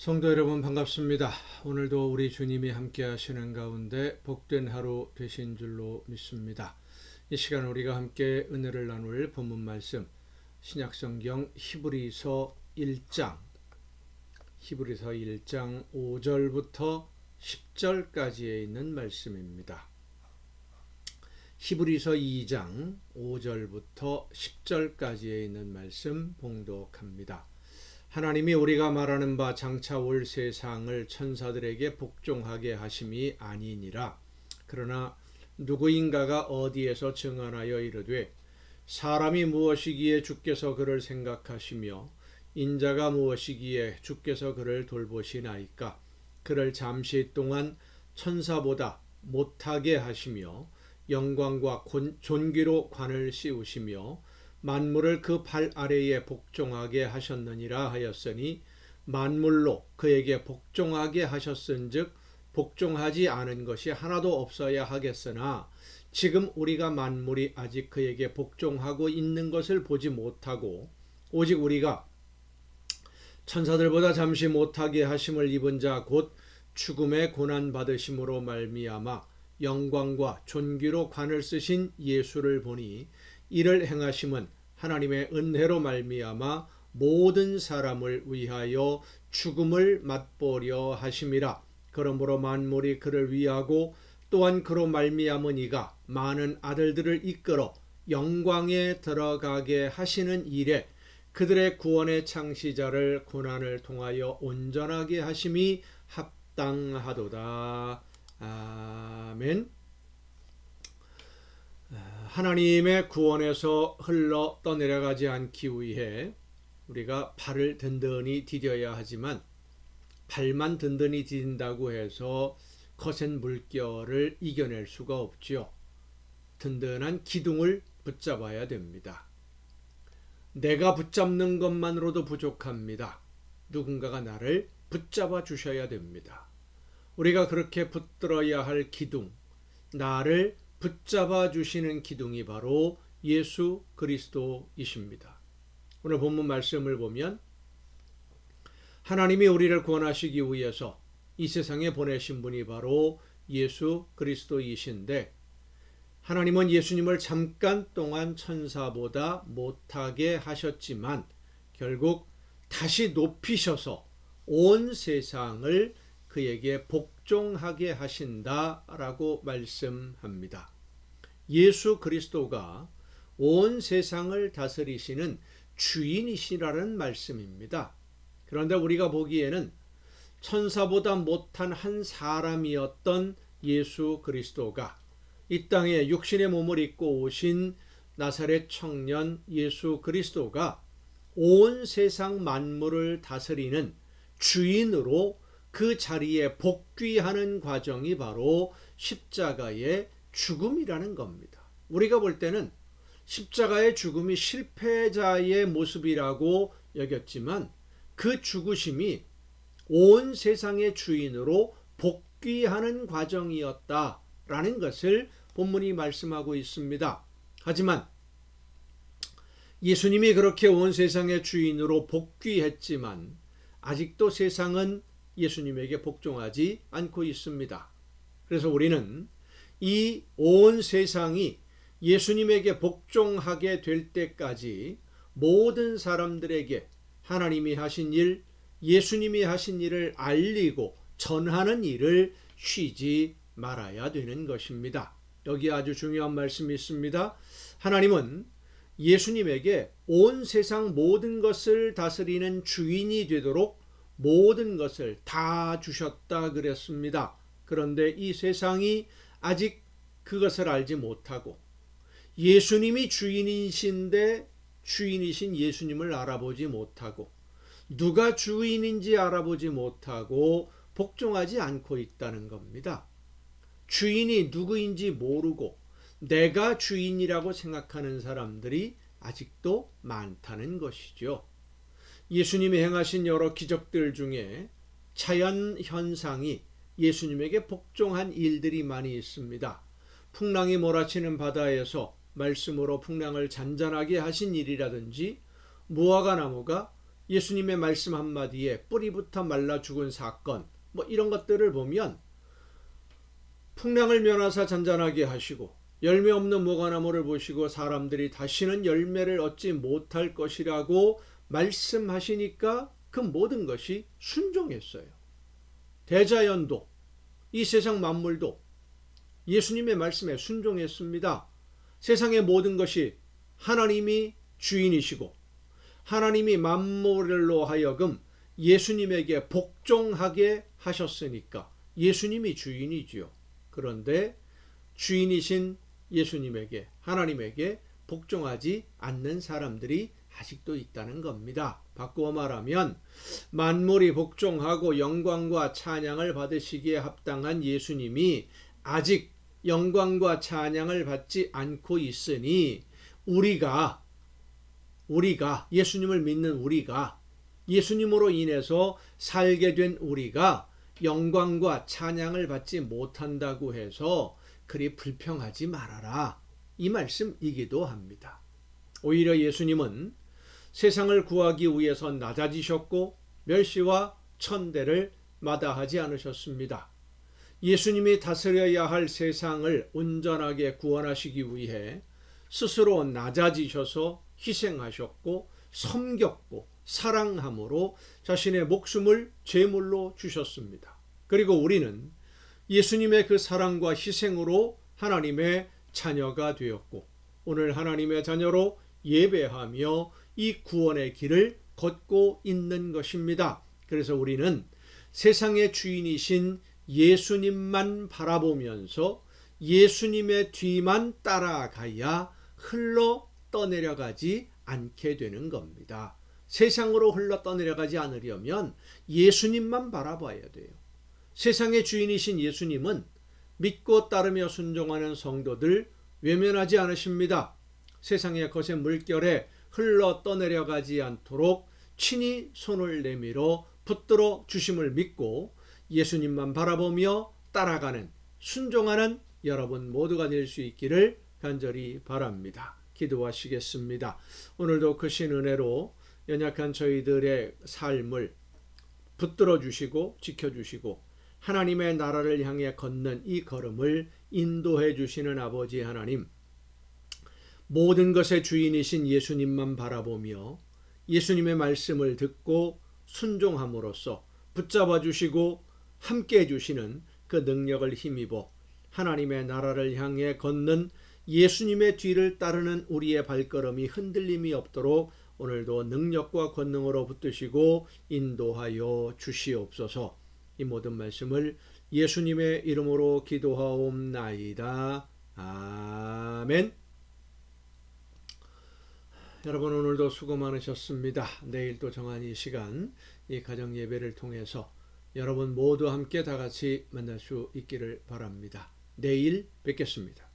성도 여러분 반갑습니다. 오늘도 우리 주님이 함께 하시는 가운데 복된 하루 되신 줄로 믿습니다. 이 시간 우리가 함께 은혜를 나눌 본문 말씀 신약성경 히브리서 1장 5절부터 10절까지에 있는 말씀입니다. 히브리서 2장 5절부터 10절까지에 있는 말씀 봉독합니다. 하나님이 우리가 말하는 바 장차 올 세상을 천사들에게 복종하게 하심이 아니니라. 그러나 누구인가가 어디에서 증언하여 이르되 사람이 무엇이기에 주께서 그를 생각하시며 인자가 무엇이기에 주께서 그를 돌보시나이까. 그를 잠시 동안 천사보다 못하게 하시며 영광과 존귀로 관을 씌우시며 만물을 그 발 아래에 복종하게 하셨느니라 하였으니 만물로 그에게 복종하게 하셨은즉 복종하지 않은 것이 하나도 없어야 하겠으나 지금 우리가 만물이 아직 그에게 복종하고 있는 것을 보지 못하고 오직 우리가 천사들보다 잠시 못하게 하심을 입은 자 곧 죽음의 고난 받으심으로 말미암아 영광과 존귀로 관을 쓰신 예수를 보니 이를 행하심은 하나님의 은혜로 말미암아 모든 사람을 위하여 죽음을 맛보려 하심이라. 그러므로 만물이 그를 위하고 또한 그로 말미암은 이가 많은 아들들을 이끌어 영광에 들어가게 하시는 일에 그들의 구원의 창시자를 고난을 통하여 온전하게 하심이 합당하도다. 아멘. 하나님의 구원에서 흘러 떠내려가지 않기 위해 우리가 발을 든든히 디뎌야 하지만 발만 든든히 디딘다고 해서 거센 물결을 이겨낼 수가 없지요. 든든한 기둥을 붙잡아야 됩니다. 내가 붙잡는 것만으로도 부족합니다. 누군가가 나를 붙잡아 주셔야 됩니다. 우리가 그렇게 붙들어야 할 기둥, 나를 붙잡아 주시는 기둥이 바로 예수 그리스도이십니다. 오늘 본문 말씀을 보면 하나님이 우리를 구원하시기 위해서 이 세상에 보내신 분이 바로 예수 그리스도이신데 하나님은 예수님을 잠깐 동안 천사보다 못하게 하셨지만 결국 다시 높이셔서 온 세상을 그에게 복종하게 하신다라고 말씀합니다. 예수 그리스도가 온 세상을 다스리시는 주인이시라는 말씀입니다. 그런데 우리가 보기에는 천사보다 못한 한 사람이었던 예수 그리스도가 이 땅에 육신의 몸을 입고 오신 나사렛 청년 예수 그리스도가 온 세상 만물을 다스리는 주인으로 그 자리에 복귀하는 과정이 바로 십자가의 죽음이라는 겁니다. 우리가 볼 때는 십자가의 죽음이 실패자의 모습이라고 여겼지만 그 죽으심이 온 세상의 주인으로 복귀하는 과정이었다라는 것을 본문이 말씀하고 있습니다. 하지만 예수님이 그렇게 온 세상의 주인으로 복귀했지만 아직도 세상은 예수님에게 복종하지 않고 있습니다. 그래서 우리는 이 온 세상이 예수님에게 복종하게 될 때까지 모든 사람들에게 하나님이 하신 일, 예수님이 하신 일을 알리고 전하는 일을 쉬지 말아야 되는 것입니다. 여기 아주 중요한 말씀이 있습니다. 하나님은 예수님에게 온 세상 모든 것을 다스리는 주인이 되도록 모든 것을 다 주셨다 그랬습니다. 그런데 이 세상이 아직 그것을 알지 못하고 예수님이 주인이신데 주인이신 예수님을 알아보지 못하고 누가 주인인지 알아보지 못하고 복종하지 않고 있다는 겁니다. 주인이 누구인지 모르고 내가 주인이라고 생각하는 사람들이 아직도 많다는 것이죠. 예수님이 행하신 여러 기적들 중에 자연 현상이 예수님에게 복종한 일들이 많이 있습니다. 풍랑이 몰아치는 바다에서 말씀으로 풍랑을 잔잔하게 하신 일이라든지 무화과 나무가 예수님의 말씀 한마디에 뿌리부터 말라 죽은 사건, 이런 것들을 보면 풍랑을 면하사 잔잔하게 하시고 열매 없는 무화과나무를 보시고 사람들이 다시는 열매를 얻지 못할 것이라고 말씀하시니까 그 모든 것이 순종했어요. 대자연도, 이 세상 만물도 예수님의 말씀에 순종했습니다. 세상의 모든 것이 하나님이 주인이시고 하나님이 만물로 하여금 예수님에게 복종하게 하셨으니까 예수님이 주인이지요. 그런데 주인이신 예수님에게, 하나님에게 복종하지 않는 사람들이 아직도 있다는 겁니다. 바꾸어 말하면 만물이 복종하고 영광과 찬양을 받으시기에 합당한 예수님이 아직 영광과 찬양을 받지 않고 있으니 우리가 예수님을 믿는 우리가, 예수님으로 인해서 살게 된 우리가 영광과 찬양을 받지 못한다고 해서 그리 불평하지 말아라, 이 말씀이기도 합니다. 오히려 예수님은 세상을 구하기 위해서 낮아지셨고 멸시와 천대를 마다하지 않으셨습니다. 예수님이 다스려야 할 세상을 온전하게 구원하시기 위해 스스로 낮아지셔서 희생하셨고 섬겼고 사랑함으로 자신의 목숨을 제물로 주셨습니다. 그리고 우리는 예수님의 그 사랑과 희생으로 하나님의 자녀가 되었고 오늘 하나님의 자녀로 예배하며 이 구원의 길을 걷고 있는 것입니다. 그래서 우리는 세상의 주인이신 예수님만 바라보면서 예수님의 뒤만 따라가야 흘러 떠내려가지 않게 되는 겁니다. 세상으로 흘러 떠내려가지 않으려면 예수님만 바라봐야 돼요. 세상의 주인이신 예수님은 믿고 따르며 순종하는 성도들 외면하지 않으십니다. 세상의 거센 물결에 흘러 떠내려가지 않도록 친히 손을 내밀어 붙들어 주심을 믿고 예수님만 바라보며 따라가는, 순종하는 여러분 모두가 될 수 있기를 간절히 바랍니다. 기도하시겠습니다. 오늘도 크신 은혜로 연약한 저희들의 삶을 붙들어 주시고 지켜주시고 하나님의 나라를 향해 걷는 이 걸음을 인도해 주시는 아버지 하나님, 모든 것의 주인이신 예수님만 바라보며 예수님의 말씀을 듣고 순종함으로써 붙잡아 주시고 함께 해주시는 그 능력을 힘입어 하나님의 나라를 향해 걷는 예수님의 뒤를 따르는 우리의 발걸음이 흔들림이 없도록 오늘도 능력과 권능으로 붙드시고 인도하여 주시옵소서. 이 모든 말씀을 예수님의 이름으로 기도하옵나이다. 아멘. 여러분 오늘도 수고 많으셨습니다. 내일 또 정한 이 시간, 이 가정 예배를 통해서 여러분 모두 함께 다 같이 만날 수 있기를 바랍니다. 내일 뵙겠습니다.